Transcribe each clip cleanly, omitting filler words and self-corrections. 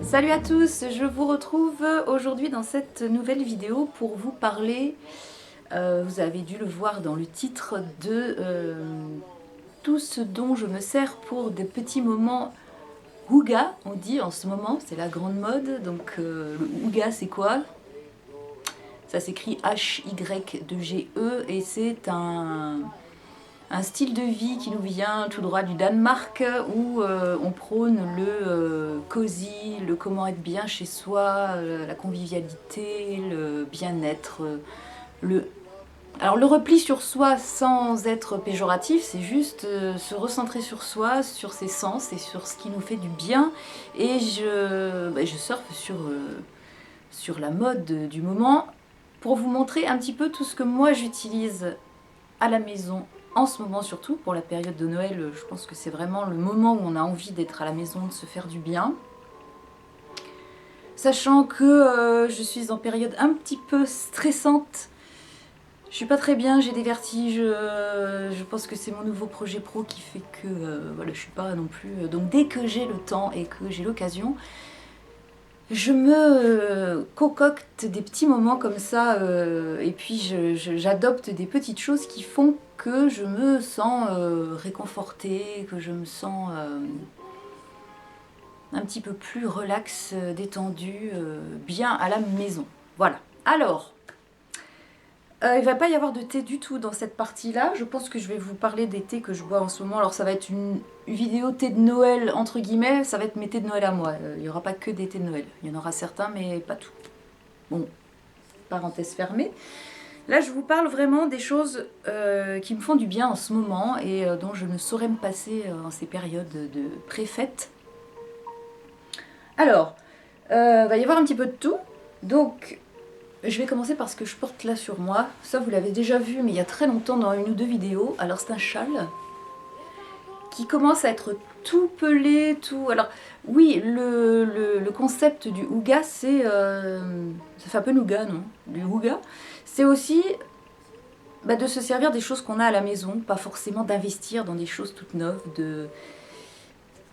Salut à tous, je vous retrouve aujourd'hui dans cette nouvelle vidéo pour vous parler, vous avez dû le voir dans le titre, de tout ce dont je me sers pour des petits moments hygge, on dit en ce moment, c'est la grande mode. Donc le hygge c'est quoi? Ça s'écrit H-Y-2-G-E et c'est un style de vie qui nous vient tout droit du Danemark, où on prône le cosy, le comment être bien chez soi, la convivialité, le bien-être, alors le repli sur soi sans être péjoratif, c'est juste se recentrer sur soi, sur ses sens et sur ce qui nous fait du bien. Et je surfe sur la mode du moment pour vous montrer un petit peu tout ce que moi j'utilise à la maison en ce moment, surtout pour la période de Noël. Je pense que c'est vraiment le moment où on a envie d'être à la maison, de se faire du bien. Sachant que je suis en période un petit peu stressante, je suis pas très bien, j'ai des vertiges, je pense que c'est mon nouveau projet pro qui fait que voilà, je suis pas non plus... Donc dès que j'ai le temps et que j'ai l'occasion, je me concocte des petits moments comme ça, et puis j'adopte des petites choses qui font que je me sens réconfortée, que je me sens un petit peu plus relax, détendue, bien à la maison. Voilà. Alors, il ne va pas y avoir de thé du tout dans cette partie-là. Je pense que je vais vous parler des thés que je bois en ce moment. Alors ça va être une vidéo thé de Noël, entre guillemets. Ça va être mes thés de Noël à moi. Il n'y aura pas que des thés de Noël. Il y en aura certains, mais pas tout. Bon, parenthèse fermée. Là, je vous parle vraiment des choses qui me font du bien en ce moment et dont je ne saurais me passer en ces périodes de pré-fête. Alors, va y avoir un petit peu de tout. Donc, je vais commencer par ce que je porte là sur moi. Ça, vous l'avez déjà vu, mais il y a très longtemps dans une ou deux vidéos. Alors, c'est un châle qui commence à être tout pelé, tout... Alors, oui, le concept du hygge, c'est... ça fait un peu nougat, non? Du hygge. C'est aussi de se servir des choses qu'on a à la maison, pas forcément d'investir dans des choses toutes neuves,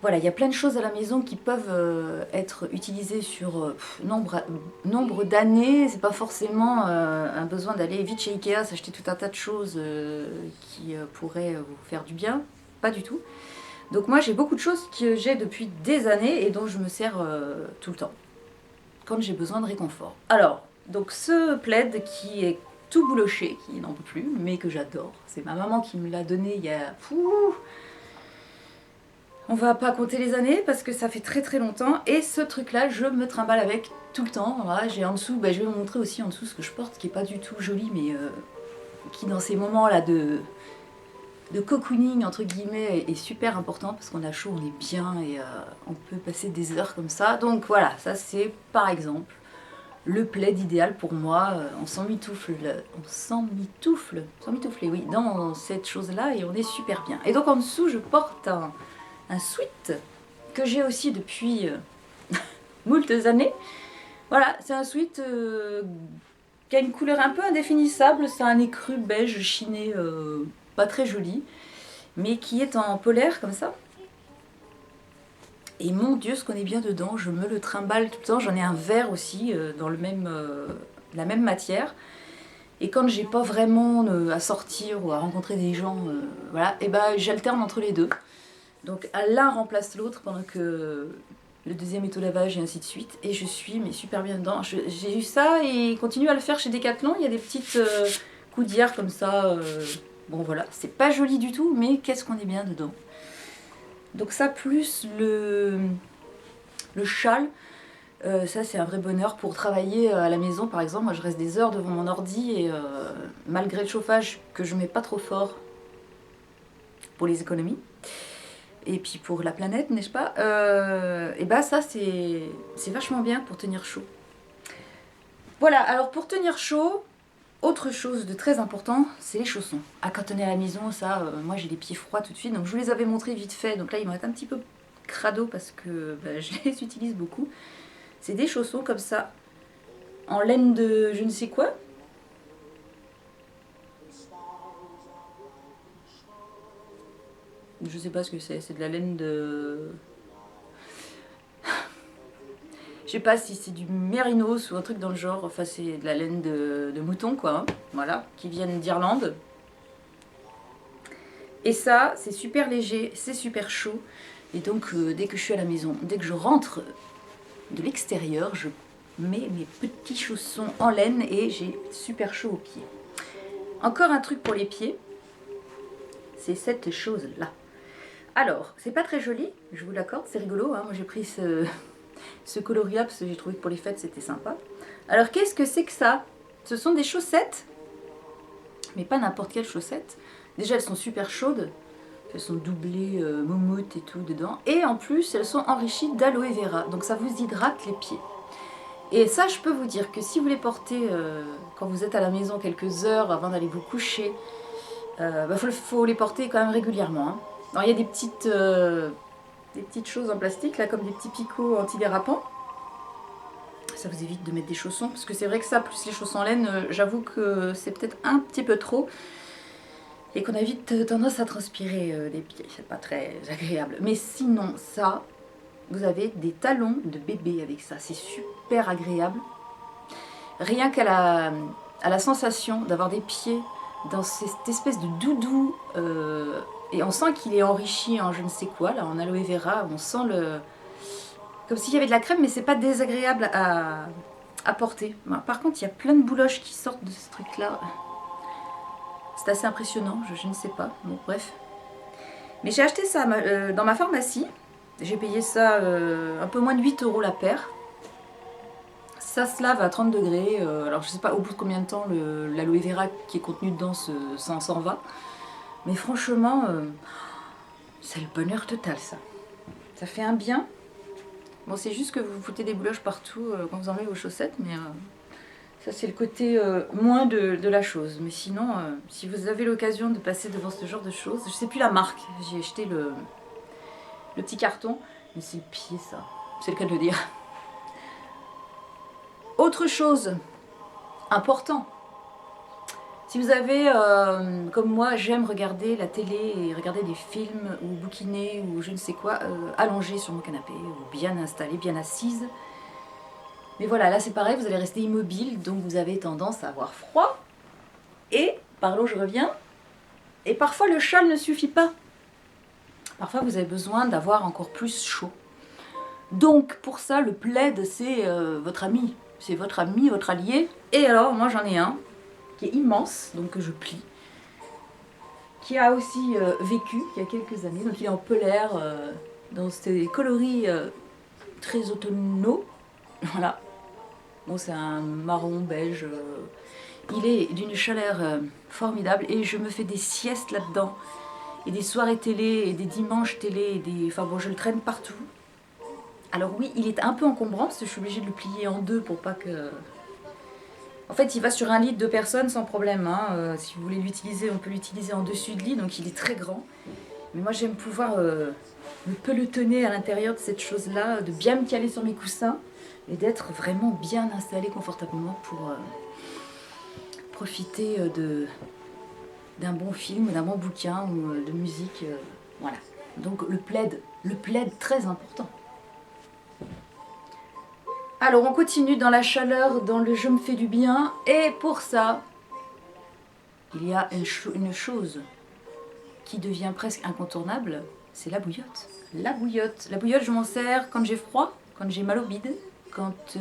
Voilà, il y a plein de choses à la maison qui peuvent être utilisées sur nombre d'années. C'est pas forcément un besoin d'aller vite chez Ikea, s'acheter tout un tas de choses qui pourraient vous faire du bien. Pas du tout. Donc moi j'ai beaucoup de choses que j'ai depuis des années et dont je me sers tout le temps, quand j'ai besoin de réconfort. Alors, donc ce plaid qui est tout bouloché, qui n'en peut plus, mais que j'adore. C'est ma maman qui me l'a donné il y a... On va pas compter les années parce que ça fait très très longtemps. Et ce truc là, je me trimballe avec tout le temps. Voilà, j'ai en dessous, je vais vous montrer aussi en dessous ce que je porte, qui est pas du tout joli, mais qui dans ces moments là de cocooning entre guillemets est super important parce qu'on a chaud, on est bien et on peut passer des heures comme ça. Donc voilà, ça c'est par exemple le plaid idéal pour moi. On s'emmitoufle, oui, dans cette chose là et on est super bien. Et donc en dessous je porte un sweat que j'ai aussi depuis moultes années. Voilà, c'est un sweat qui a une couleur un peu indéfinissable, c'est un écru beige chiné, pas très joli, mais qui est en polaire comme ça. Et mon Dieu, ce qu'on est bien dedans, je me le trimballe tout le temps. J'en ai un vert aussi dans la même matière. Et quand j'ai pas vraiment à sortir ou à rencontrer des gens, voilà, et j'alterne entre les deux. Donc l'un remplace l'autre pendant que le deuxième est au lavage et ainsi de suite. Et je suis super bien dedans. J'ai eu ça et il continue à le faire chez Decathlon. Il y a des petites coudières comme ça. Bon voilà, c'est pas joli du tout, mais qu'est-ce qu'on est bien dedans. Donc ça plus le châle, ça c'est un vrai bonheur pour travailler à la maison par exemple. Moi je reste des heures devant mon ordi et malgré le chauffage que je mets pas trop fort pour les économies, et puis pour la planète, n'est-ce pas, et ça c'est vachement bien pour tenir chaud. Voilà, alors pour tenir chaud, autre chose de très important, c'est les chaussons. Ah, quand on est à la maison, ça, moi j'ai les pieds froids tout de suite, donc je vous les avais montrés vite fait, donc là ils vont être un petit peu crado parce que je les utilise beaucoup. C'est des chaussons comme ça, en laine de je ne sais quoi. Je sais pas ce que c'est de la laine de... Je sais pas si c'est du mérinos ou un truc dans le genre. Enfin, c'est de la laine de mouton, quoi. Hein, voilà, qui viennent d'Irlande. Et ça, c'est super léger, c'est super chaud. Et donc, dès que je suis à la maison, dès que je rentre de l'extérieur, je mets mes petits chaussons en laine et j'ai super chaud aux pieds. Encore un truc pour les pieds, c'est cette chose-là. Alors, c'est pas très joli, je vous l'accorde, c'est rigolo. Hein. Moi, j'ai pris ce coloris-là parce que j'ai trouvé que pour les fêtes, c'était sympa. Alors, qu'est-ce que c'est que ça? Ce sont des chaussettes, mais pas n'importe quelles chaussettes. Déjà, elles sont super chaudes. Elles sont doublées moumoute et tout dedans. Et en plus, elles sont enrichies d'aloe vera. Donc, ça vous hydrate les pieds. Et ça, je peux vous dire que si vous les portez quand vous êtes à la maison quelques heures avant d'aller vous coucher, faut les porter quand même régulièrement. Hein. Alors, il y a des petites choses en plastique, là, comme des petits picots antidérapants. Ça vous évite de mettre des chaussons. Parce que c'est vrai que ça, plus les chaussons en laine, j'avoue que c'est peut-être un petit peu trop. Et qu'on a vite tendance à transpirer les pieds. C'est pas très agréable. Mais sinon, ça, vous avez des talons de bébé avec ça. C'est super agréable. Rien qu'à la sensation d'avoir des pieds dans cette espèce de doudou. Et on sent qu'il est enrichi en je ne sais quoi, là, en aloe vera. On sent le... comme s'il y avait de la crème, mais c'est pas désagréable à porter. Bon, par contre, il y a plein de bouloches qui sortent de ce truc-là. C'est assez impressionnant, je ne sais pas. Bon, bref. Mais j'ai acheté ça dans ma pharmacie. J'ai payé ça un peu moins de 8 € la paire. Ça se lave à 30 degrés. Alors je sais pas au bout de combien de temps l'aloe vera qui est contenu dedans s'en va. Mais franchement, c'est le bonheur total ça. Ça fait un bien. Bon, c'est juste que vous foutez des bouloches partout quand vous enlevez vos chaussettes. Mais ça c'est le côté moins de la chose. Mais sinon, si vous avez l'occasion de passer devant ce genre de choses, je sais plus la marque. J'ai acheté le petit carton. Mais c'est le pied ça. C'est le cas de le dire. Autre chose important, si vous avez, comme moi, j'aime regarder la télé et regarder des films ou bouquiner ou je ne sais quoi, allongé sur mon canapé ou bien installé, bien assise. Mais voilà, là c'est pareil, vous allez rester immobile, donc vous avez tendance à avoir froid. Et, par là où je reviens, et parfois le châle ne suffit pas. Parfois vous avez besoin d'avoir encore plus chaud. Donc pour ça, le plaid, c'est votre ami. C'est votre ami, votre allié. Et alors, moi j'en ai un qui est immense, donc que je plie, qui a aussi vécu il y a quelques années. Donc il est en polaire, dans ces coloris très automnaux. Voilà. Bon, c'est un marron beige. Il est d'une chaleur formidable et je me fais des siestes là-dedans. Et des soirées télé, et des dimanches télé, et des... enfin bon, je le traîne partout. Alors oui, il est un peu encombrant parce que je suis obligée de le plier en deux pour pas que... En fait, il va sur un lit de 2 personnes sans problème. Hein. Si vous voulez l'utiliser, on peut l'utiliser en dessus de lit, donc il est très grand. Mais moi, j'aime pouvoir me pelotonner à l'intérieur de cette chose-là, de bien me caler sur mes coussins et d'être vraiment bien installée confortablement pour profiter d'un bon film, d'un bon bouquin ou de musique. Voilà. Donc le plaid très important. Alors on continue dans la chaleur, dans le je me fais du bien. Et pour ça, il y a une chose qui devient presque incontournable, c'est la bouillotte. La bouillotte. La bouillotte, je m'en sers quand j'ai froid, quand j'ai mal au bide, quand...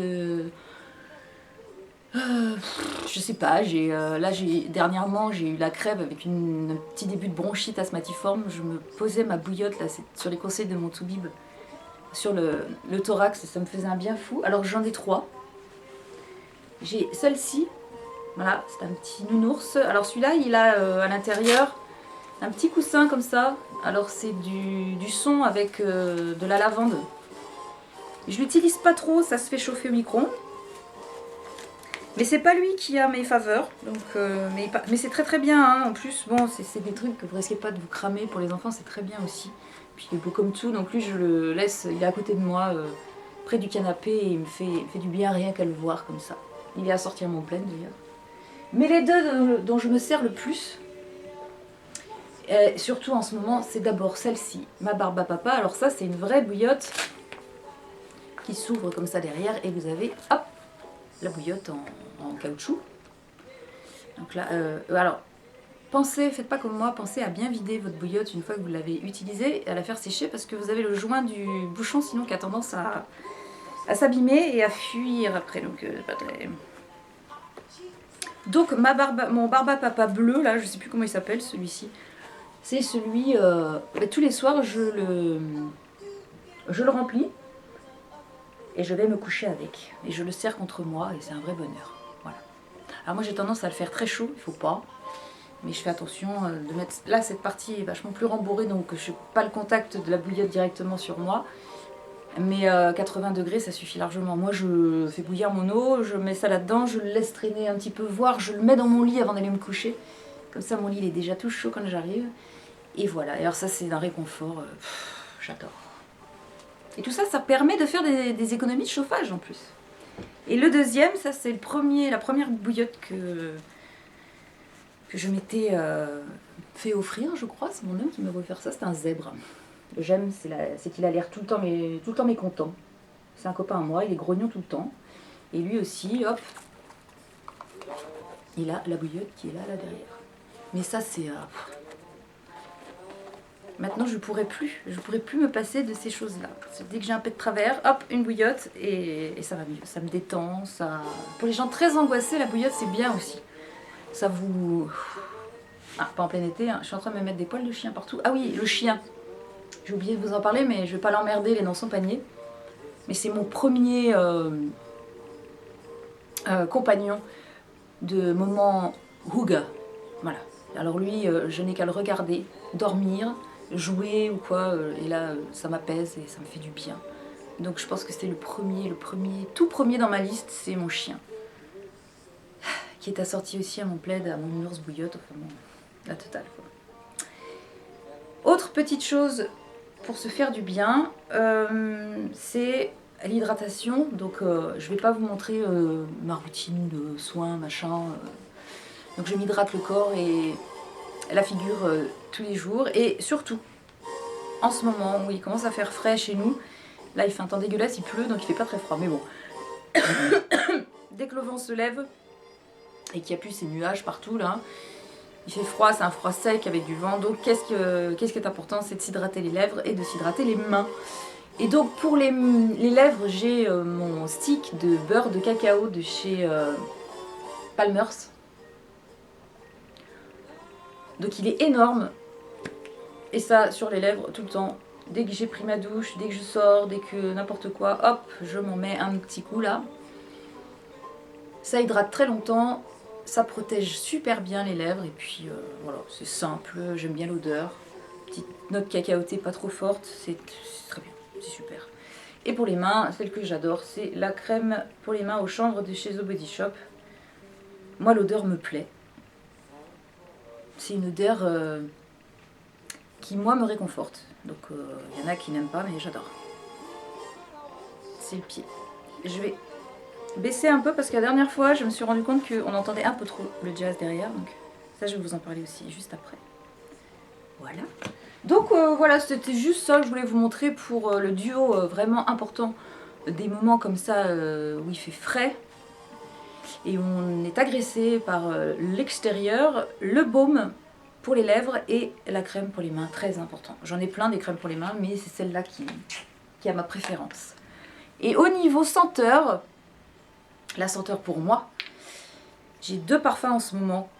je sais pas, dernièrement j'ai eu la crève avec un petit début de bronchite asthmatiforme. Je me posais ma bouillotte là, sur les conseils de mon toubib, sur le thorax, et ça me faisait un bien fou. Alors j'en ai 3. J'ai celle-ci, voilà, c'est un petit nounours. Alors celui-là, il a à l'intérieur un petit coussin comme ça. Alors c'est du son avec de la lavande. Je l'utilise pas trop, ça se fait chauffer au micro-ondes. Mais c'est pas lui qui a mes faveurs, donc, mais c'est très très bien. Hein. En plus, bon, c'est des trucs que vous risquez pas de vous cramer pour les enfants, c'est très bien aussi. Puis il est beau comme tout, donc lui je le laisse, il est à côté de moi, près du canapé, et il me fait du bien rien qu'à le voir comme ça. Il est à sortir mon plaid d'ailleurs. Mais les deux dont je me sers le plus, surtout en ce moment, c'est d'abord celle-ci, ma barbe à papa. Alors ça, c'est une vraie bouillotte. qui s'ouvre comme ça derrière et vous avez, hop, la bouillotte en caoutchouc. Donc là, alors, faites pas comme moi, pensez à bien vider votre bouillotte une fois que vous l'avez utilisée et à la faire sécher parce que vous avez le joint du bouchon sinon qui a tendance à s'abîmer et à fuir après. Donc, pas très... Donc mon Barbapapa bleu, là, je sais plus comment il s'appelle celui-ci, c'est celui, tous les soirs je le remplis et je vais me coucher avec. Et je le serre contre moi et c'est un vrai bonheur. Voilà. Alors moi j'ai tendance à le faire très chaud, il faut pas. Mais je fais attention de mettre... Là cette partie est vachement plus rembourrée donc je n'ai pas le contact de la bouillotte directement sur moi. Mais 80 degrés ça suffit largement. Moi je fais bouillir mon eau, je mets ça là-dedans, je le laisse traîner un petit peu, voire je le mets dans mon lit avant d'aller me coucher. Comme ça mon lit il est déjà tout chaud quand j'arrive. Et voilà, et alors ça c'est un réconfort, j'adore. Et tout ça, ça permet de faire des économies de chauffage en plus. Et le deuxième, ça c'est la première bouillotte que je m'étais fait offrir, je crois. C'est mon homme qui m'a offert ça, c'est un zèbre. J'aime, c'est qu'il a l'air tout le temps mécontent. C'est un copain à moi, il est grognon tout le temps. Et lui aussi, hop, il a la bouillotte qui est là derrière. Mais ça c'est... Maintenant, je pourrais plus me passer de ces choses-là. Dès que j'ai un peu de travers, hop, une bouillotte et ça va mieux. Ça me détend. Ça... Pour les gens très angoissés, la bouillotte, c'est bien aussi. Ça vous... Ah, pas en plein été, hein. Je suis en train de me mettre des poils de chien partout. Ah oui, le chien. J'ai oublié de vous en parler, mais je vais pas l'emmerder, il est dans son panier. Mais c'est mon premier compagnon de moment Huga. Voilà. Alors lui, je n'ai qu'à le regarder, dormir, jouer ou quoi, et là ça m'apaise et ça me fait du bien. Donc je pense que c'est tout premier dans ma liste, c'est mon chien. Qui est assorti aussi à mon plaid, à mon ours bouillotte, enfin bon, la totale quoi. Autre petite chose pour se faire du bien, c'est l'hydratation. Donc je vais pas vous montrer ma routine de soins, machin. Donc je m'hydrate le corps et la figure tous les jours et surtout en ce moment où il commence à faire frais chez nous, là il fait un temps dégueulasse, il pleut donc il fait pas très froid mais bon dès que le vent se lève et qu'il n'y a plus ces nuages partout là, il fait froid, c'est un froid sec avec du vent, donc qu'est-ce qui est important, c'est de s'hydrater les lèvres et de s'hydrater les mains. Et donc pour les lèvres, j'ai mon stick de beurre de cacao de chez Palmer's. Donc il est énorme. Et ça sur les lèvres tout le temps. Dès que j'ai pris ma douche, dès que je sors, dès que n'importe quoi, hop, je m'en mets un petit coup là. Ça hydrate très longtemps, ça protège super bien les lèvres et puis voilà, c'est simple, j'aime bien l'odeur. Petite note cacaotée pas trop forte, c'est très bien, c'est super. Et pour les mains, celle que j'adore, c'est la crème pour les mains au chanvre de chez The Body Shop. Moi l'odeur me plaît. C'est une odeur qui moi me réconforte. Donc il y en a qui n'aiment pas mais j'adore. C'est le pied. Je vais baisser un peu parce que la dernière fois je me suis rendu compte qu'on entendait un peu trop le jazz derrière. Donc ça je vais vous en parler aussi juste après. Voilà. Donc voilà, c'était juste ça que je voulais vous montrer pour le duo vraiment important. Des moments comme ça où il fait frais et on est agressé par l'extérieur, le baume pour les lèvres et la crème pour les mains, très important. J'en ai plein des crèmes pour les mains, mais c'est celle-là qui a ma préférence. Et au niveau senteur, la senteur pour moi, j'ai 2 parfums en ce moment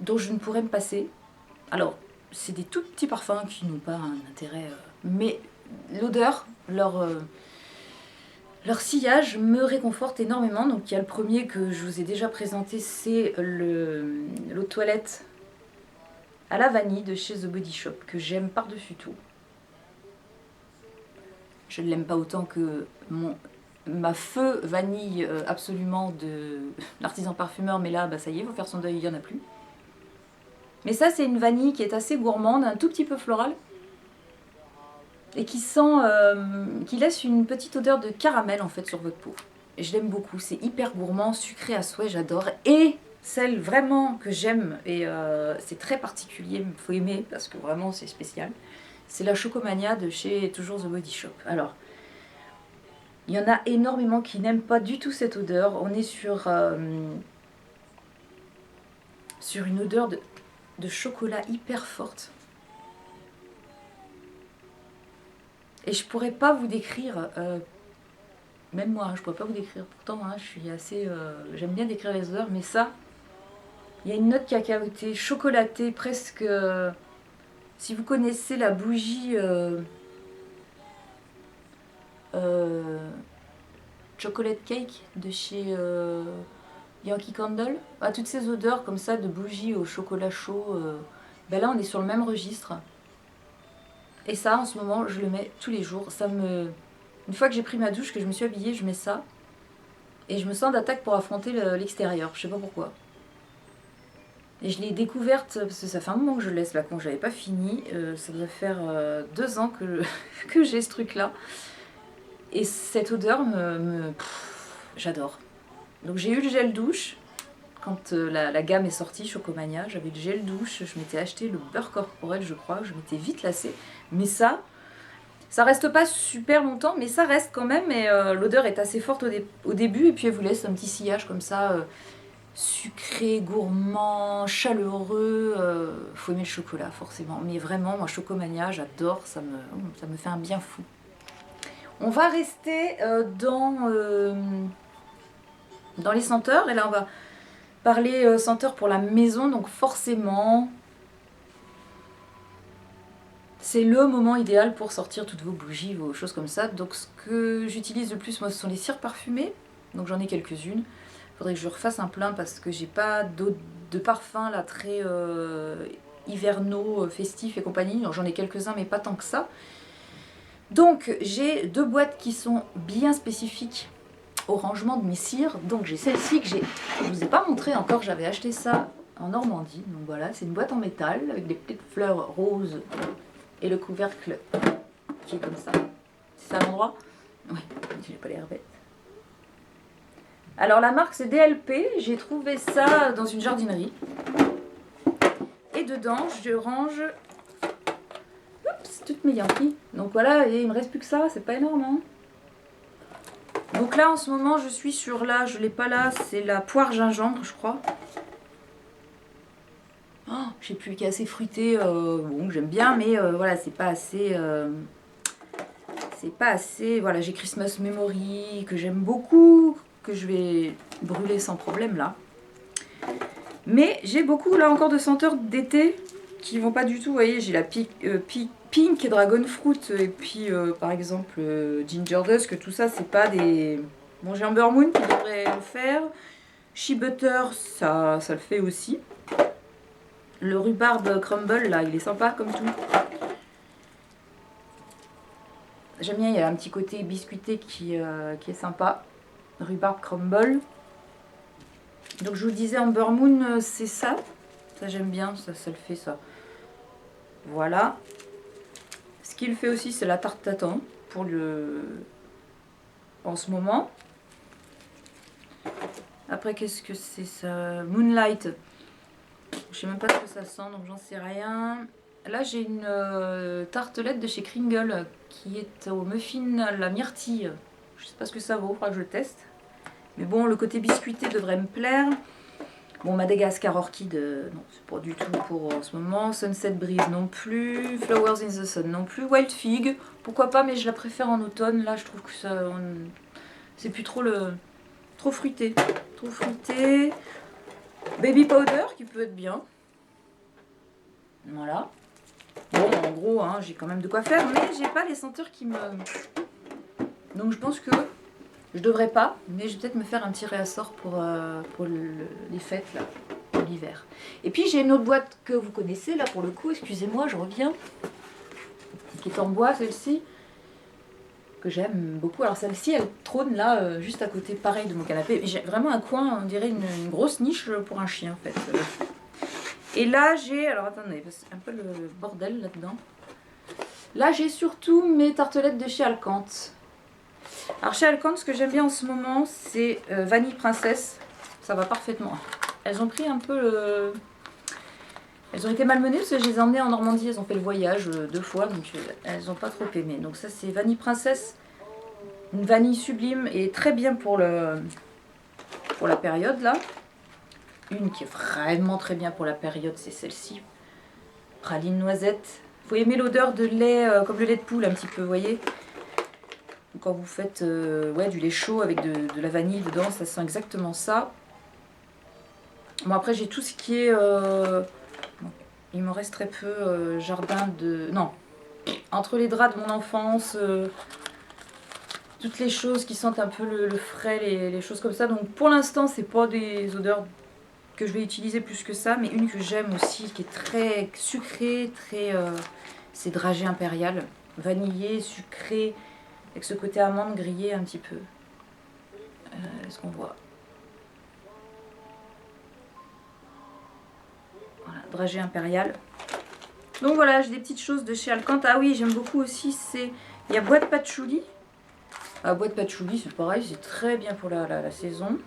dont je ne pourrais me passer. Alors, c'est des tout petits parfums qui n'ont pas un intérêt, mais l'odeur, leur sillage me réconforte énormément. Donc il y a le premier que je vous ai déjà présenté, c'est l'eau de toilette à la vanille de chez The Body Shop, que j'aime par-dessus tout. Je ne l'aime pas autant que ma feu vanille absolument de l'artisan parfumeur, mais là, bah, ça y est, il faut faire son deuil, il n'y en a plus. Mais ça, c'est une vanille qui est assez gourmande, un tout petit peu florale, et qui laisse une petite odeur de caramel en fait sur votre peau. Et je l'aime beaucoup, c'est hyper gourmand, sucré à souhait, j'adore. Et celle vraiment que j'aime, et c'est très particulier, il faut aimer parce que vraiment c'est spécial, c'est la Chocomania de chez toujours The Body Shop. Alors, Il y en a énormément qui n'aiment pas du tout cette odeur. On est sur une odeur de chocolat hyper forte. Et je pourrais pas vous décrire, même moi, je pourrais pas vous décrire. Pourtant, je suis assez, j'aime bien décrire les odeurs, mais ça, il y a une note cacaotée, chocolatée, presque. Si vous connaissez la bougie chocolate cake de chez Yankee Candle, toutes ces odeurs comme ça de bougie au chocolat chaud, ben là on est sur le même registre. Et ça en ce moment je le mets tous les jours. Une fois que j'ai pris ma douche, que je me suis habillée, je mets ça. Et je me sens d'attaque pour affronter l'extérieur, je sais pas pourquoi. Et je l'ai découverte, parce que ça fait un moment que je laisse là, quand j'avais pas fini. Ça devrait faire 2 ans que j'ai ce truc là. Et cette odeur j'adore. Donc j'ai eu le gel douche. Quand la gamme est sortie, Chocomania, j'avais le gel douche. Je m'étais acheté le beurre corporel, je crois. Je m'étais vite lassée. Mais ça reste pas super longtemps, mais ça reste quand même. Et l'odeur est assez forte au début. Et puis elle vous laisse un petit sillage comme ça, sucré, gourmand, chaleureux. Faut aimer le chocolat, forcément. Mais vraiment, moi, Chocomania, j'adore. Ça me fait un bien fou. On va rester dans les senteurs. Et là, on va parler senteurs pour la maison. Donc forcément, c'est le moment idéal pour sortir toutes vos bougies, vos choses comme ça. Donc ce que j'utilise le plus, moi, ce sont les cires parfumées. Donc j'en ai quelques-unes. Il faudrait que je refasse un plein parce que j'ai pas de parfum là très hivernaux, festifs et compagnie. J'en ai quelques-uns, mais pas tant que ça. Donc j'ai 2 boîtes qui sont bien spécifiques au rangement de mes cires. Donc j'ai celle-ci que je vous ai pas montré encore, j'avais acheté ça en Normandie. Donc voilà, c'est une boîte en métal avec des petites fleurs roses et le couvercle qui est comme ça. C'est ça l'endroit? Oui, j'ai pas l'air bête. Alors la marque c'est DLP, j'ai trouvé ça dans une jardinerie. Et dedans je range toutes mes Yankees. Donc voilà, et il me reste plus que ça, c'est pas énorme. Hein. Donc là en ce moment je suis sur je l'ai pas là, c'est la poire gingembre je crois. Oh, je sais plus, qui est assez fruité, bon j'aime bien, mais voilà, c'est pas assez. Voilà, j'ai Christmas Memory que j'aime beaucoup, que je vais brûler sans problème là. Mais j'ai beaucoup là encore de senteurs d'été qui vont pas du tout, vous voyez, j'ai la Pink Dragon Fruit et puis par exemple Ginger Dusk, tout ça c'est pas des... Bon, j'ai Amber Moon qui devrait le faire, Shea Butter ça le fait aussi. Le rhubarbe crumble là il est sympa comme tout. J'aime bien, il y a un petit côté biscuité qui est sympa. Rhubarbe crumble. Donc je vous disais Amber Moon c'est ça. Ça j'aime bien, ça le fait ça. Voilà. Ce qu'il fait aussi c'est la tarte tatin pour en ce moment. Après qu'est-ce que c'est ça? Moonlight. Je sais même pas ce que ça sent donc j'en sais rien. Là j'ai une tartelette de chez Kringle qui est au muffin à la myrtille. Je sais pas ce que ça vaut, il faudra que je le teste. Mais bon, le côté biscuité devrait me plaire. Bon, Madagascar Orchid, non, c'est pas du tout pour en ce moment. Sunset Breeze non plus. Flowers in the Sun non plus. Wild Fig, pourquoi pas, mais je la préfère en automne. Là, je trouve que ça, c'est plus trop trop fruité. Trop fruité. Baby Powder qui peut être bien. Voilà. Bon, en gros, hein, j'ai quand même de quoi faire, mais j'ai pas les senteurs qui me... Donc je pense que je devrais pas, mais je vais peut-être me faire un petit réassort pour les fêtes, là, pour l'hiver. Et puis j'ai une autre boîte que vous connaissez, là, pour le coup, excusez-moi, je reviens, qui est en bois, celle-ci, que j'aime beaucoup. Alors celle-ci, elle trône là, juste à côté, pareil, de mon canapé. J'ai vraiment un coin, on dirait une grosse niche pour un chien, en fait. Et là, j'ai... Alors attendez, c'est un peu le bordel là-dedans. Là, j'ai surtout mes tartelettes de chez Alcante. Alors chez Alcante, ce que j'aime bien en ce moment, c'est Vanille Princesse. Ça va parfaitement. Elles ont pris un peu... Elles ont été malmenées parce que je les ai emmenées en Normandie. Elles ont fait le voyage 2 fois, donc elles n'ont pas trop aimé. Donc ça, c'est Vanille Princesse Une vanille sublime et très bien pour la période là. Une qui est vraiment très bien pour la période, c'est celle-ci. Praline noisette. Faut aimer l'odeur de lait, comme le lait de poule un petit peu, vous voyez. Quand vous faites ouais, du lait chaud avec de la vanille dedans, ça sent exactement ça. Bon après j'ai tout ce qui est... il me reste très peu jardin de... Non, entre les draps de mon enfance, toutes les choses qui sentent un peu le frais, les choses comme ça. Donc pour l'instant c'est pas des odeurs que je vais utiliser plus que ça, mais une que j'aime aussi, qui est très sucrée, très... c'est dragée impériale, vanillé, sucré, avec ce côté amande grillé un petit peu. Est-ce qu'on voit? Voilà, dragée impériale. Donc voilà, j'ai des petites choses de chez Alcante. Ah oui, j'aime beaucoup aussi, c'est... Il y a boîte patchouli. Ah, boîte patchouli, c'est pareil, c'est très bien pour la saison.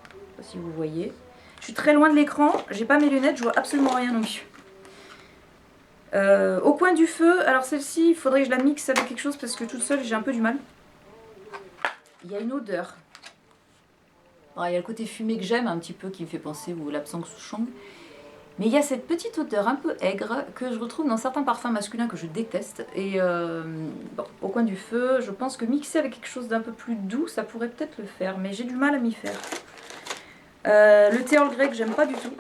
Je sais pas si vous voyez. Je suis très loin de l'écran, j'ai pas mes lunettes, je vois absolument rien non plus. Au coin du feu, alors celle-ci, il faudrait que je la mixe avec quelque chose parce que toute seule j'ai un peu du mal. Il y a une odeur. Alors, il y a le côté fumé que j'aime un petit peu qui me fait penser au Lapsang Souchong. Mais il y a cette petite odeur un peu aigre que je retrouve dans certains parfums masculins que je déteste. Et bon, au coin du feu, je pense que mixer avec quelque chose d'un peu plus doux, ça pourrait peut-être le faire. Mais j'ai du mal à m'y faire. Le thé Earl Grey que j'aime pas du tout.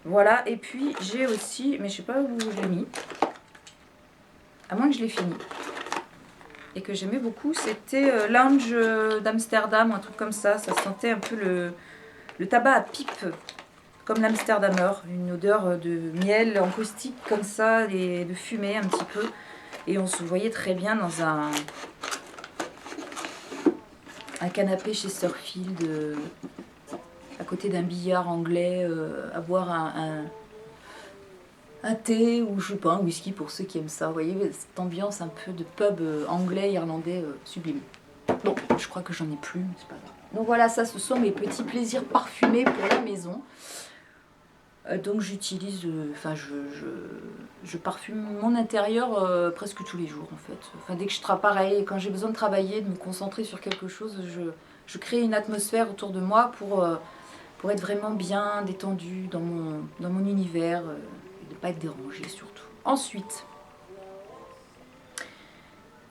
Voilà, et puis j'ai aussi, mais je sais pas où je l'ai mis, à moins que je l'ai fini, et que j'aimais beaucoup, c'était Lounge d'Amsterdam, un truc comme ça sentait un peu le tabac à pipe, comme l'Amsterdamer, une odeur de miel en caustique comme ça, et de fumée un petit peu, et on se voyait très bien dans un canapé chez Surfield, à côté d'un billard anglais, à boire un thé ou je sais pas, un whisky pour ceux qui aiment ça. Vous voyez, cette ambiance un peu de pub anglais, irlandais, sublime. Bon, je crois que j'en ai plus, mais c'est pas grave. Donc voilà, ça ce sont mes petits plaisirs parfumés pour la maison. Donc j'utilise, enfin je parfume mon intérieur presque tous les jours en fait. Enfin dès que je travaille, pareil, quand j'ai besoin de travailler, de me concentrer sur quelque chose, je crée une atmosphère autour de moi pour être vraiment bien détendue dans mon univers, et de ne pas être dérangée surtout. Ensuite,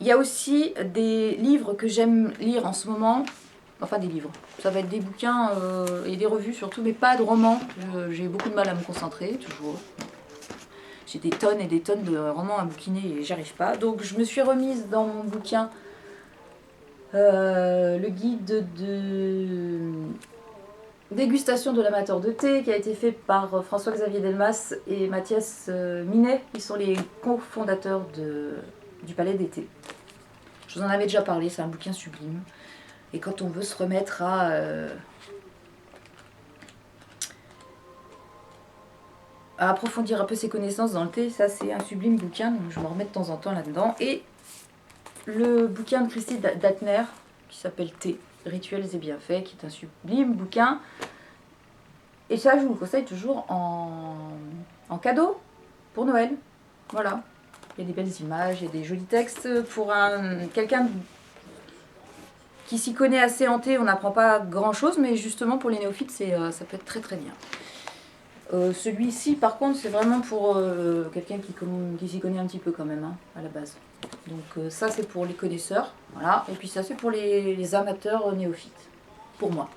il y a aussi des livres que j'aime lire en ce moment. Enfin des livres, ça va être des bouquins et des revues surtout, mais pas de romans. J'ai beaucoup de mal à me concentrer, toujours. J'ai des tonnes et des tonnes de romans à bouquiner et j'y arrive pas. Donc je me suis remise dans mon bouquin le guide de dégustation de l'amateur de thé qui a été fait par François-Xavier Delmas et Mathias Minet, qui sont les cofondateurs du Palais d'été. Je vous en avais déjà parlé, c'est un bouquin sublime. Et quand on veut se remettre à approfondir un peu ses connaissances dans le thé, ça c'est un sublime bouquin, donc je me remets de temps en temps là-dedans. Et le bouquin de Christy Datner, qui s'appelle Thé, Rituels et Bienfaits, qui est un sublime bouquin. Et ça, je vous le conseille toujours en cadeau pour Noël. Voilà. Il y a des belles images, il y a des jolis textes. Pour quelqu'un qui s'y connaît assez en thé, on n'apprend pas grand-chose, mais justement pour les néophytes, ça peut être très très bien. Celui-ci, par contre, c'est vraiment pour quelqu'un qui s'y connaît un petit peu quand même, hein, à la base. Donc ça, c'est pour les connaisseurs. Voilà. Et puis ça, c'est pour les amateurs néophytes. Pour moi.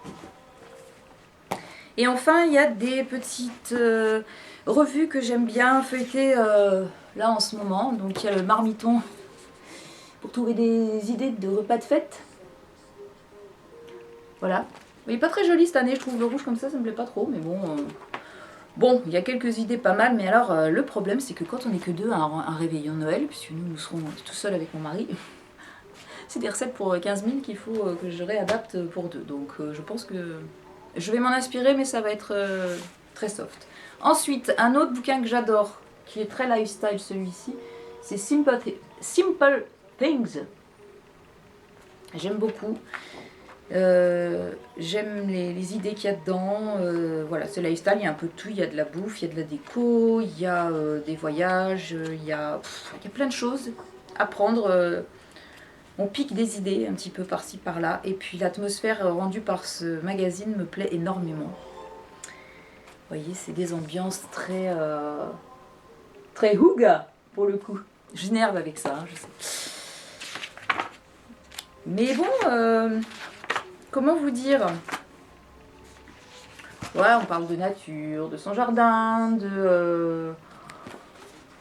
Et enfin, il y a des petites revues que j'aime bien feuilleter là en ce moment. Donc il y a le Marmiton pour trouver des idées de repas de fête. Voilà. Il n'est pas très joli cette année, je trouve le rouge comme ça me plaît pas trop, mais bon. Bon, il y a quelques idées pas mal, mais alors le problème c'est que quand on n'est que deux à un réveillon de Noël, puisque nous serons tout seuls avec mon mari, c'est des recettes pour 15 000 qu'il faut que je réadapte pour deux. Donc je pense que je vais m'en inspirer, mais ça va être très soft. Ensuite, un autre bouquin que j'adore, qui est très lifestyle celui-ci, c'est Simple Things. J'aime beaucoup. J'aime les idées qu'il y a dedans. Voilà, ce lifestyle, il y a un peu de tout. Il y a de la bouffe, il y a de la déco, il y a des voyages, il y a plein de choses à prendre. On pique des idées un petit peu par-ci par-là. Et puis l'atmosphère rendue par ce magazine me plaît énormément. Vous voyez, c'est des ambiances très houga pour le coup. Je n'énerve avec ça, hein, je sais. Mais bon, comment vous dire? Ouais, on parle de nature, de son jardin, de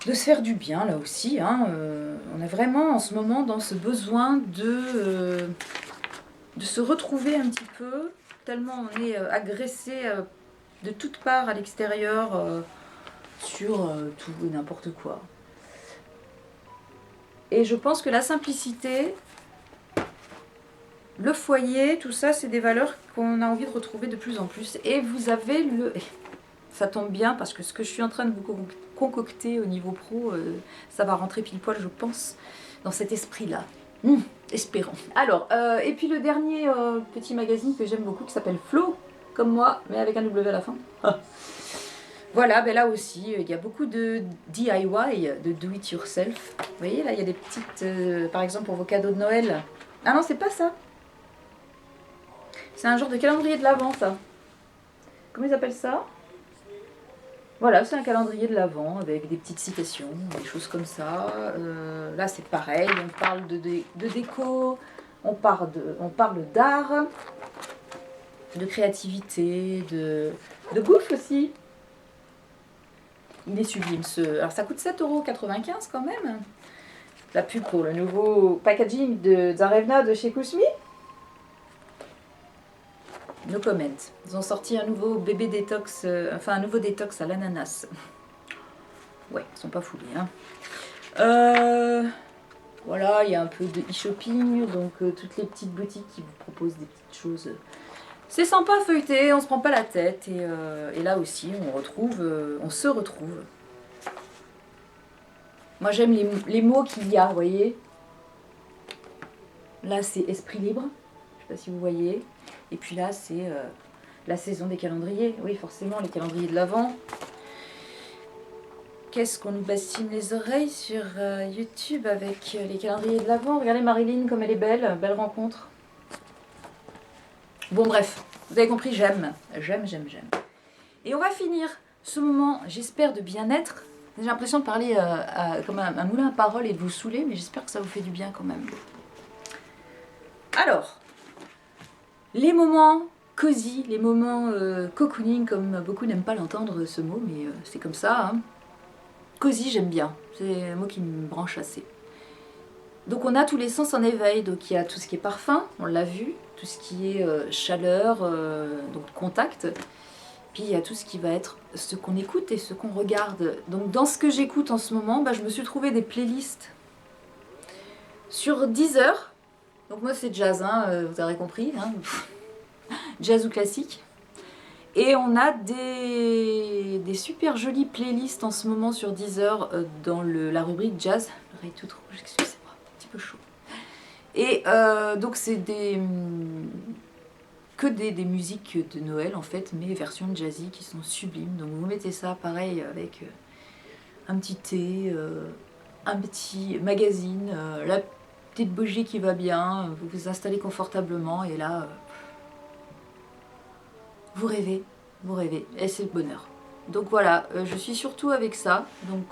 se faire du bien là aussi. Hein. On est vraiment en ce moment dans ce besoin de se retrouver un petit peu, tellement on est agressé de toutes parts à l'extérieur sur tout et n'importe quoi. Et je pense que la simplicité, le foyer, tout ça, c'est des valeurs qu'on a envie de retrouver de plus en plus. Et vous avez le... Ça tombe bien parce que ce que je suis en train de vous concocter au niveau pro, ça va rentrer pile poil, je pense, dans cet esprit-là. Espérons. Alors, et puis le dernier petit magazine que j'aime beaucoup qui s'appelle Flow, comme moi, mais avec un W à la fin. Voilà, ben là aussi, il y a beaucoup de DIY, de do it yourself. Vous voyez, là, il y a des petites, par exemple, pour vos cadeaux de Noël. Ah non, c'est pas ça. C'est un genre de calendrier de l'Avent, ça. Comment ils appellent ça? Voilà, c'est un calendrier de l'Avent avec des petites citations, des choses comme ça. Là, c'est pareil, on parle de déco, on parle d'art, de créativité, de bouffe aussi. Il est sublime ce... Alors ça coûte 7,95 € quand même. La pub pour le nouveau packaging de Zarevna de chez Kusmi. No comment. Ils ont sorti un nouveau bébé détox, un nouveau détox à l'ananas. Ouais, ils sont pas foulés. Hein. Voilà, il y a un peu de e-shopping, donc toutes les petites boutiques qui vous proposent des petites choses. C'est sympa à feuilleter, on se prend pas la tête. Et là aussi, on se retrouve. Moi, j'aime les mots qu'il y a, vous voyez. Là, c'est esprit libre. Je sais pas si vous voyez. Et puis là, c'est la saison des calendriers. Oui, forcément, les calendriers de l'Avent. Qu'est-ce qu'on nous bassine les oreilles sur YouTube avec les calendriers de l'Avent. Regardez Marilyn comme elle est belle. Belle rencontre. Bon, bref. Vous avez compris, j'aime. J'aime. Et on va finir ce moment, j'espère, de bien-être. J'ai l'impression de parler comme un moulin à paroles et de vous saouler, mais j'espère que ça vous fait du bien quand même. Alors, les moments cosy, les moments cocooning, comme beaucoup n'aiment pas l'entendre ce mot, mais c'est comme ça. Hein. Cosy, j'aime bien. C'est un mot qui me branche assez. Donc on a tous les sens en éveil. Donc il y a tout ce qui est parfum, on l'a vu, tout ce qui est chaleur, donc contact. Puis il y a tout ce qui va être ce qu'on écoute et ce qu'on regarde. Donc dans ce que j'écoute en ce moment, je me suis trouvé des playlists sur Deezer. Donc moi c'est jazz, hein, vous aurez compris, hein. Jazz ou classique. Et on a des super jolies playlists en ce moment sur Deezer dans la rubrique jazz. L'oreille toute rouge, excusez-moi, un petit peu chaud. Et donc c'est que des musiques de Noël en fait, mais versions jazzy qui sont sublimes. Donc vous mettez ça pareil avec un petit thé, un petit magazine, la petite bougie qui va bien, vous vous installez confortablement et là vous rêvez, et c'est le bonheur. Donc voilà, je suis surtout avec ça. Donc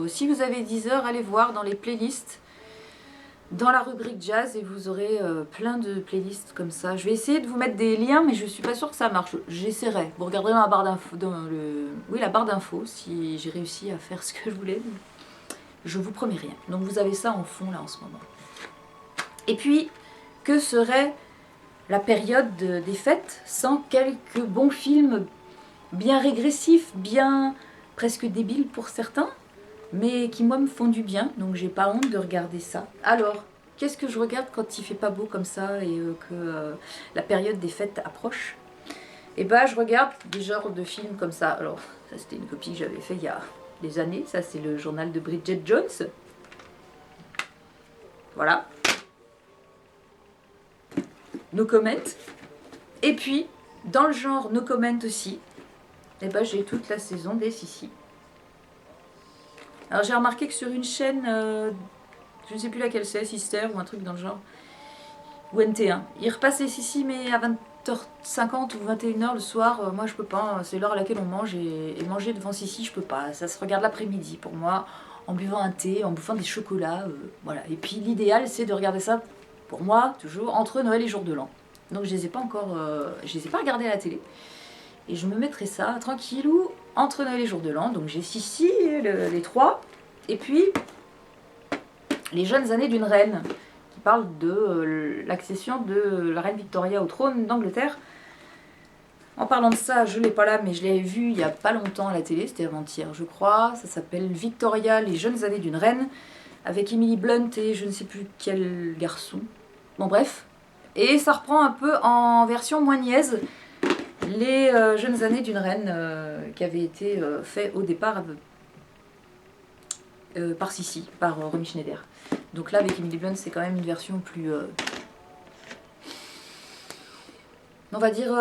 si vous avez 10 heures, allez voir dans les playlists, dans la rubrique jazz, et vous aurez plein de playlists comme ça. Je vais essayer de vous mettre des liens, mais je suis pas sûre que ça marche. J'essaierai. Vous regarderez dans la barre d'infos, la barre d'infos, si j'ai réussi à faire ce que je voulais. Je vous promets rien. Donc vous avez ça en fond là en ce moment. Et puis, que serait la période des fêtes sans quelques bons films bien régressifs, bien presque débiles pour certains, mais qui moi me font du bien, donc j'ai pas honte de regarder ça. Alors, qu'est-ce que je regarde quand il fait pas beau comme ça et que la période des fêtes approche? Et je regarde des genres de films comme ça. Alors, ça c'était une copie que j'avais fait il y a des années, ça c'est le journal de Bridget Jones. Voilà. no comment. Et puis, dans le genre no comment aussi, et ben, j'ai toute la saison des Sissi. Alors j'ai remarqué que sur une chaîne, je ne sais plus laquelle c'est, Sister ou un truc dans le genre, ou NT1, ils repassent les Sissi mais à 20h50 ou 21h le soir. Moi je peux pas, c'est l'heure à laquelle on mange et manger devant Sissi je peux pas. Ça se regarde l'après-midi pour moi, en buvant un thé, en bouffant des chocolats, voilà. Et puis l'idéal c'est de regarder ça, pour moi, toujours, entre Noël et Jour de l'An. Donc je les ai pas encore, je les ai pas regardés à la télé. Et je me mettrai ça tranquillou entre Noël et Jour de l'An. Donc j'ai Sissi, les trois. Et puis, les jeunes années d'une reine, qui parle de l'accession de la reine Victoria au trône d'Angleterre. En parlant de ça, je l'ai pas là, mais je l'ai vu il y a pas longtemps à la télé, c'était avant-hier je crois. Ça s'appelle Victoria, les jeunes années d'une reine, avec Emily Blunt et je ne sais plus quel garçon. Bon bref. Et ça reprend un peu en version moins niaise les jeunes années d'une reine qui avait été fait au départ par Sissi, par Romy Schneider. Donc là avec Emily Blunt c'est quand même une version plus... on va dire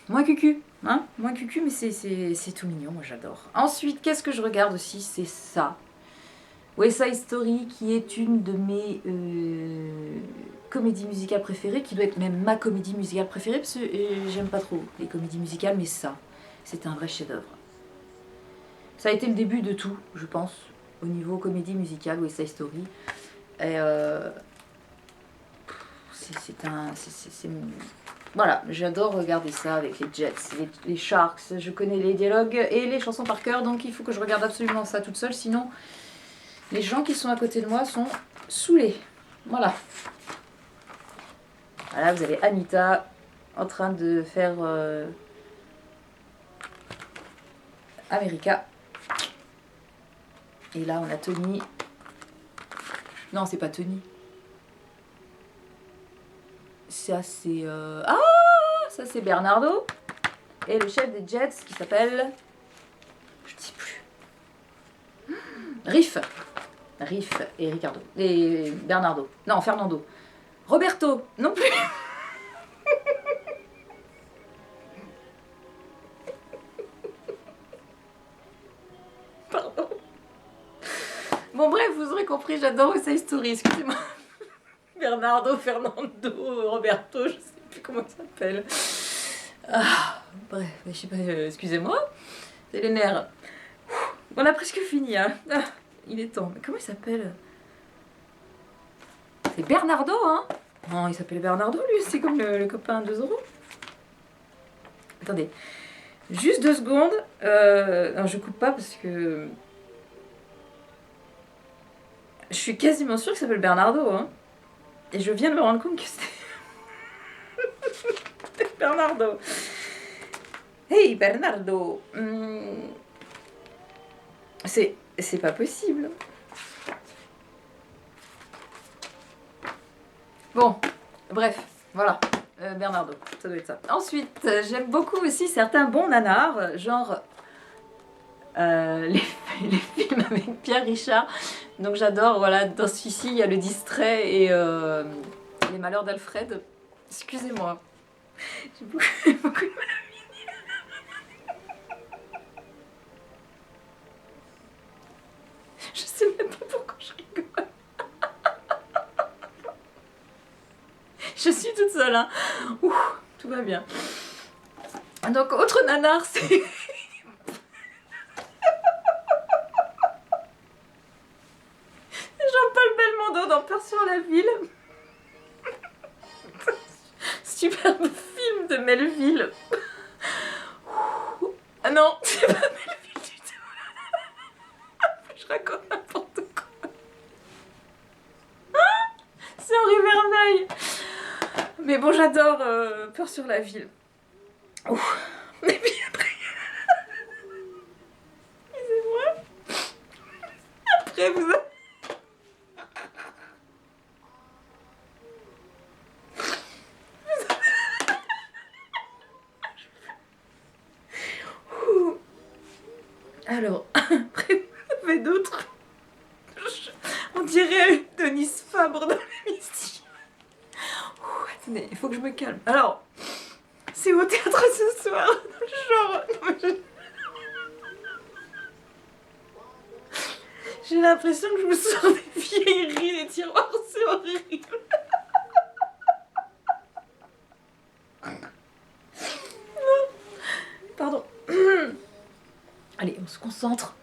moins cucu. Hein, moins cucu mais c'est tout mignon, moi j'adore. Ensuite qu'est-ce que je regarde aussi? C'est ça. West Side Story qui est une de mes comédies musicales préférées, qui doit être même ma comédie musicale préférée, parce que j'aime pas trop les comédies musicales, mais ça, c'est un vrai chef-d'œuvre. Ça a été le début de tout, je pense, au niveau comédie musicale, West Side Story. Et voilà, j'adore regarder ça avec les Jets, les Sharks, je connais les dialogues et les chansons par cœur, donc il faut que je regarde absolument ça toute seule, sinon les gens qui sont à côté de moi sont saoulés. Voilà. Voilà, vous avez Anita en train de faire America. Et là, on a Tony. Non, c'est pas Tony. Ça, c'est... Ah, ça, c'est Bernardo. Et le chef des Jets qui s'appelle... Je ne sais plus. Riff et Ricardo. Et Bernardo. Non, Fernando. Roberto, non plus. Pardon. Bon bref, vous aurez compris, j'adore West Side Story, excusez-moi. Bernardo, Fernando, Roberto, je sais plus comment il s'appelle. Ah, bref, je sais pas, excusez-moi. C'est les nerfs. On a presque fini, hein. Ah, il est temps. Mais comment il s'appelle? C'est Bernardo, hein. Non, il s'appelle Bernardo, lui, c'est comme le copain de Zorro. Attendez, juste 2 secondes. Non, je coupe pas parce que... Je suis quasiment sûre que ça s'appelle Bernardo, hein. Et je viens de me rendre compte que c'était... Bernardo. Hey, Bernardo. C'est pas possible. Bon, bref, voilà. Bernardo, ça doit être ça. Ensuite, j'aime beaucoup aussi certains bons nanars, genre les films avec Pierre Richard. Donc j'adore, voilà, dans celui-ci, il y a Le Distrait et Les Malheurs d'Alfred. Excusez-moi. J'ai beaucoup de mal à je sais même pas pourquoi je rigole. Je suis toute seule, hein. Ouh, tout va bien. Donc, autre nanar, c'est... Jean-Paul Belmondo dans Peur sur la ville. Superbe film de Melville. Ah non, c'est pas Melville du tout. Je raconte n'importe quoi. C'est Henri Verneuil. Mais bon, j'adore Peur sur la ville. Ouf. Et puis après... Excusez-moi. Après, vous avez... Alors, après, vous avez d'autres... On dirait Denise Fabre dans l'émission. Attendez, il faut que je me calme. Alors, c'est au théâtre ce soir. Genre, j'ai l'impression que je me sors des vieilleries des tiroirs, c'est horrible. Pardon. Allez, on se concentre.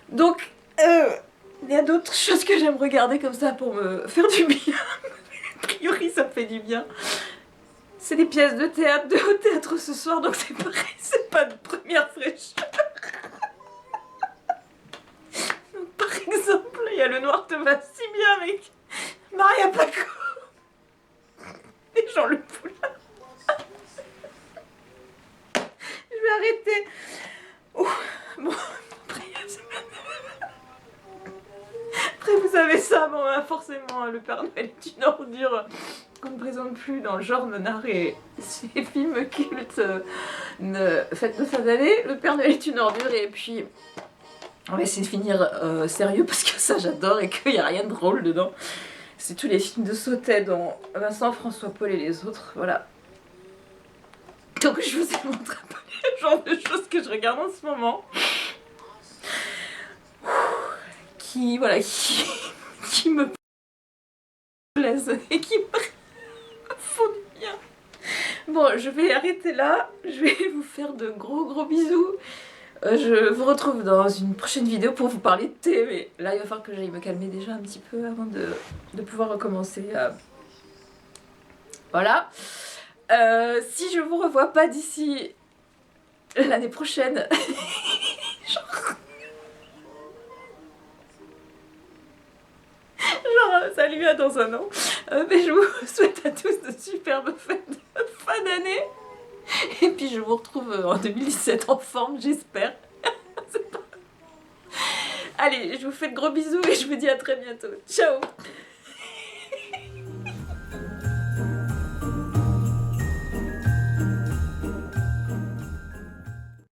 Donc, il y a d'autres choses que j'aime regarder comme ça pour me faire du bien. A priori, ça me fait du bien. C'est des pièces de théâtre, de au théâtre ce soir, donc c'est pareil, c'est pas de première fraîcheur. Donc, par exemple, il y a Le Noir te va si bien avec Maria Paco et Jean Le Poulin. Je vais arrêter. Oh, bon, après vous savez ça, bon, forcément le Père Noël est une ordure qu'on ne présente plus dans le genre nanar et ces films cultes fêtes de fin d'année. Le Père Noël est une ordure et puis on va essayer de finir sérieux parce que ça j'adore et qu'il n'y a rien de drôle dedans. C'est tous les films de Sautet dont Vincent, François Paul et les autres, voilà. Donc je vous ai montré un peu le genre de choses que je regarde en ce moment. Qui, voilà, qui me plaisent et qui me font du bien. Bon, je vais arrêter là. Je vais vous faire de gros bisous. Je vous retrouve dans une prochaine vidéo pour vous parler de thé. Mais là, il va falloir que j'aille me calmer déjà un petit peu avant de pouvoir recommencer. Voilà. Si je vous revois pas d'ici l'année prochaine, salut à dans un an. Mais je vous souhaite à tous de superbes fêtes de fin d'année. Et puis je vous retrouve en 2017 en forme, j'espère. Allez, je vous fais de gros bisous et je vous dis à très bientôt. Ciao!